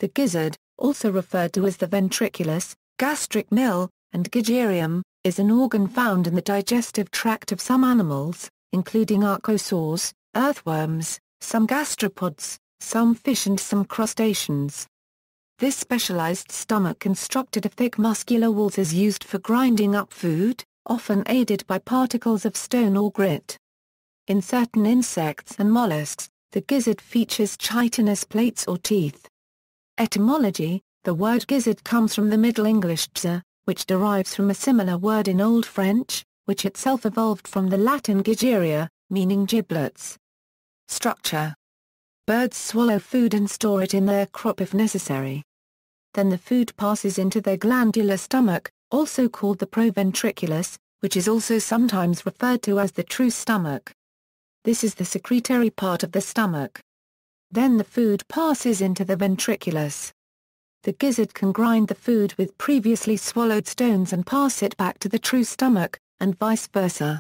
The gizzard, also referred to as the ventriculus, gastric mill, and gigerium, is an organ found in the digestive tract of some animals, including archosaurs, earthworms, some gastropods, some fish and some crustaceans. This specialized stomach constructed of thick muscular walls is used for grinding up food, often aided by particles of stone or grit. In certain insects and molluscs, the gizzard features chitinous plates or teeth. Etymology: the word gizzard comes from the Middle English gza, which derives from a similar word in Old French, which itself evolved from the Latin gigeria, meaning giblets. Structure: birds swallow food and store it in their crop if necessary. Then the food passes into their glandular stomach, also called the proventriculus, which is also sometimes referred to as the true stomach. This is the secretory part of the stomach. Then the food passes into the ventriculus. The gizzard can grind the food with previously swallowed stones and pass it back to the true stomach, and vice versa.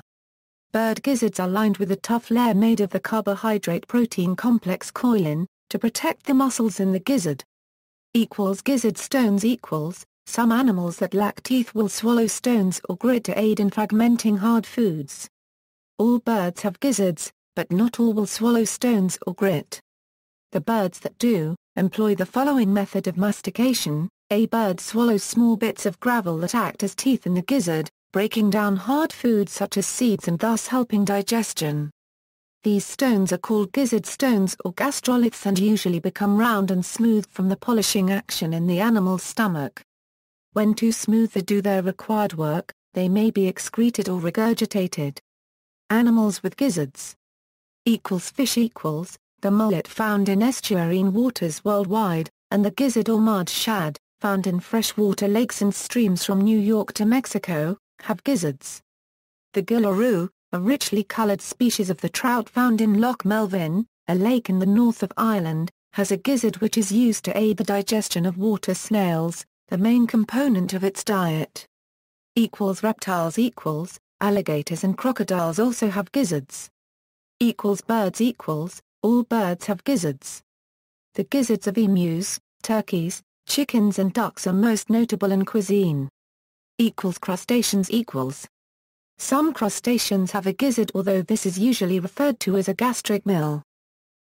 Bird gizzards are lined with a tough layer made of the carbohydrate protein complex choline, to protect the muscles in the gizzard. Gizzard stones equals, some animals that lack teeth will swallow stones or grit to aid in fragmenting hard foods. All birds have gizzards, but not all will swallow stones or grit. The birds that do, employ the following method of mastication. A bird swallows small bits of gravel that act as teeth in the gizzard, breaking down hard foods such as seeds and thus helping digestion. These stones are called gizzard stones or gastroliths and usually become round and smooth from the polishing action in the animal's stomach. When too smooth to do their required work, they may be excreted or regurgitated. Animals with gizzards. Fish equals, the mullet found in estuarine waters worldwide, and the gizzard or mud shad, found in freshwater lakes and streams from New York to Mexico, have gizzards. The gillaroo, a richly colored species of the trout found in Loch Melvin, a lake in the north of Ireland, has a gizzard which is used to aid the digestion of water snails, the main component of its diet. Reptiles equals, alligators and crocodiles also have gizzards. Birds equals, all birds have gizzards. The gizzards of emus, turkeys, chickens and ducks are most notable in cuisine. Crustaceans equals. Some crustaceans have a gizzard, although this is usually referred to as a gastric mill.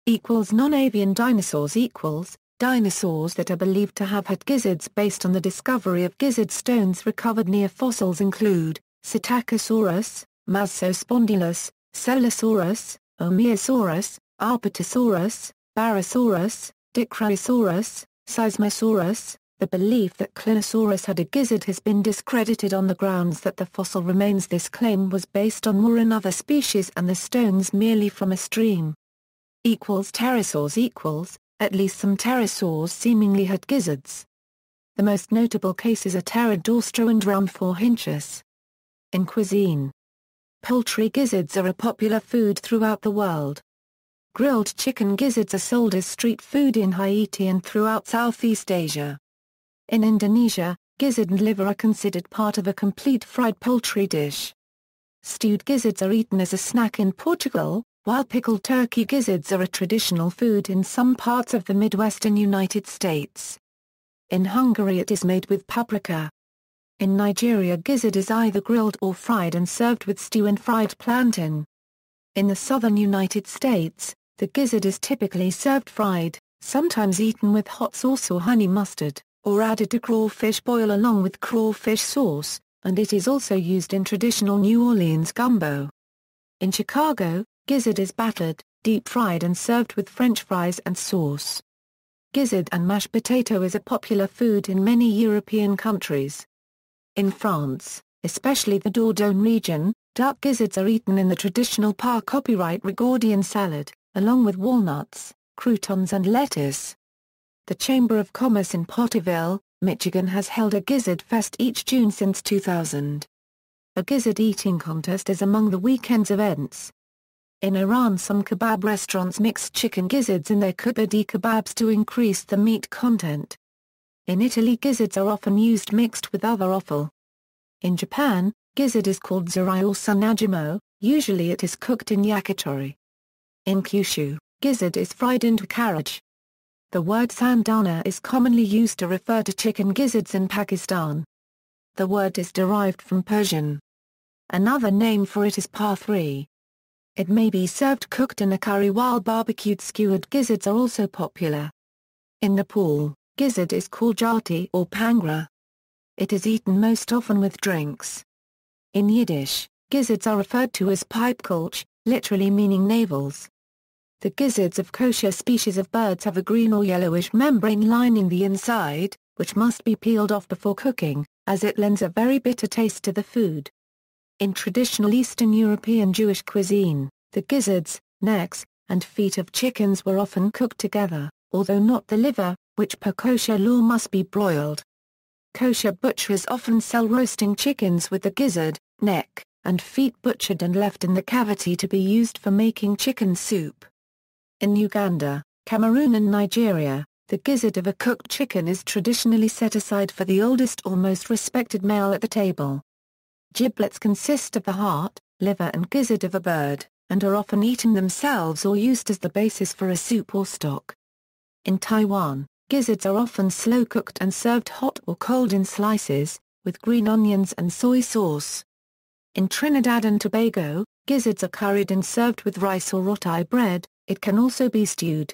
Non-avian dinosaurs equals, dinosaurs that are believed to have had gizzards based on the discovery of gizzard stones recovered near fossils include, Psittacosaurus, Massospondylus, Coelosaurus, Omeosaurus, Arpatosaurus, Barosaurus, Dicraeosaurus, Seismosaurus. The belief that Clinosaurus had a gizzard has been discredited on the grounds that the fossil remains this claim was based on more another species and the stones merely from a stream. Pterosaurs equals, at least some pterosaurs seemingly had gizzards. The most notable cases are Pterodaustro and Rhamphorhynchus. In cuisine, poultry gizzards are a popular food throughout the world. Grilled chicken gizzards are sold as street food in Haiti and throughout Southeast Asia. In Indonesia, gizzard and liver are considered part of a complete fried poultry dish. Stewed gizzards are eaten as a snack in Portugal, while pickled turkey gizzards are a traditional food in some parts of the Midwestern United States. In Hungary it is made with paprika. In Nigeria gizzard is either grilled or fried and served with stew and fried plantain. In the southern United States, the gizzard is typically served fried, sometimes eaten with hot sauce or honey mustard, or added to crawfish boil along with crawfish sauce, and it is also used in traditional New Orleans gumbo. In Chicago, gizzard is battered, deep-fried and served with French fries and sauce. Gizzard and mashed potato is a popular food in many European countries. In France, especially the Dordogne region, duck gizzards are eaten in the traditional par copyright Rigordian salad, along with walnuts, croutons and lettuce. The Chamber of Commerce in Potterville, Michigan has held a Gizzard Fest each June since 2000. A gizzard eating contest is among the weekend's events. In Iran some kebab restaurants mix chicken gizzards in their kubadi kebabs to increase the meat content. In Italy gizzards are often used mixed with other offal. In Japan, gizzard is called zurai or sunajimo, usually it is cooked in yakitori. In Kyushu, gizzard is fried into carriage. The word sandana is commonly used to refer to chicken gizzards in Pakistan. The word is derived from Persian. Another name for it is pathri. It may be served cooked in a curry, while barbecued skewered gizzards are also popular. In Nepal, gizzard is called jati or pangra. It is eaten most often with drinks. In Yiddish, gizzards are referred to as pipekulch, literally meaning navels. The gizzards of kosher species of birds have a green or yellowish membrane lining the inside, which must be peeled off before cooking, as it lends a very bitter taste to the food. In traditional Eastern European Jewish cuisine, the gizzards, necks, and feet of chickens were often cooked together, although not the liver, which per kosher law must be broiled. Kosher butchers often sell roasting chickens with the gizzard, neck, and feet butchered and left in the cavity to be used for making chicken soup. In Uganda, Cameroon and Nigeria, the gizzard of a cooked chicken is traditionally set aside for the oldest or most respected male at the table. Giblets consist of the heart, liver and gizzard of a bird, and are often eaten themselves or used as the basis for a soup or stock. In Taiwan, gizzards are often slow-cooked and served hot or cold in slices, with green onions and soy sauce. In Trinidad and Tobago, gizzards are curried and served with rice or roti bread. It can also be stewed.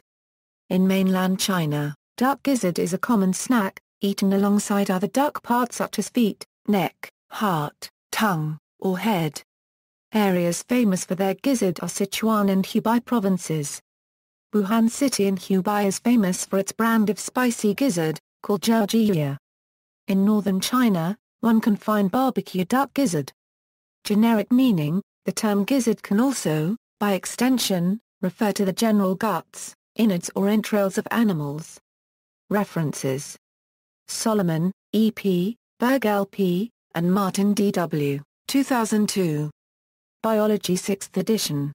In mainland China, duck gizzard is a common snack, eaten alongside other duck parts such as feet, neck, heart, tongue, or head. Areas famous for their gizzard are Sichuan and Hubei provinces. Wuhan City in Hubei is famous for its brand of spicy gizzard, called jiajiya. In northern China, one can find barbecue duck gizzard. Generic meaning, the term gizzard can also, by extension, refer to the general guts, innards or entrails of animals. References: Solomon, E.P., Berg L.P., and Martin D.W., 2002. Biology 6th edition.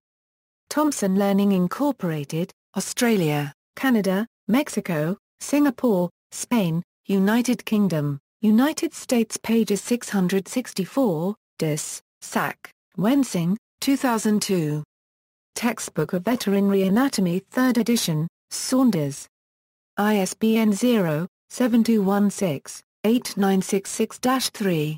Thomson Learning Incorporated, Australia, Canada, Mexico, Singapore, Spain, United Kingdom, United States. Pages 664, Dis, Sack, Wensing, 2002. Textbook of Veterinary Anatomy 3rd edition, Saunders. ISBN 0-7216-8966-3.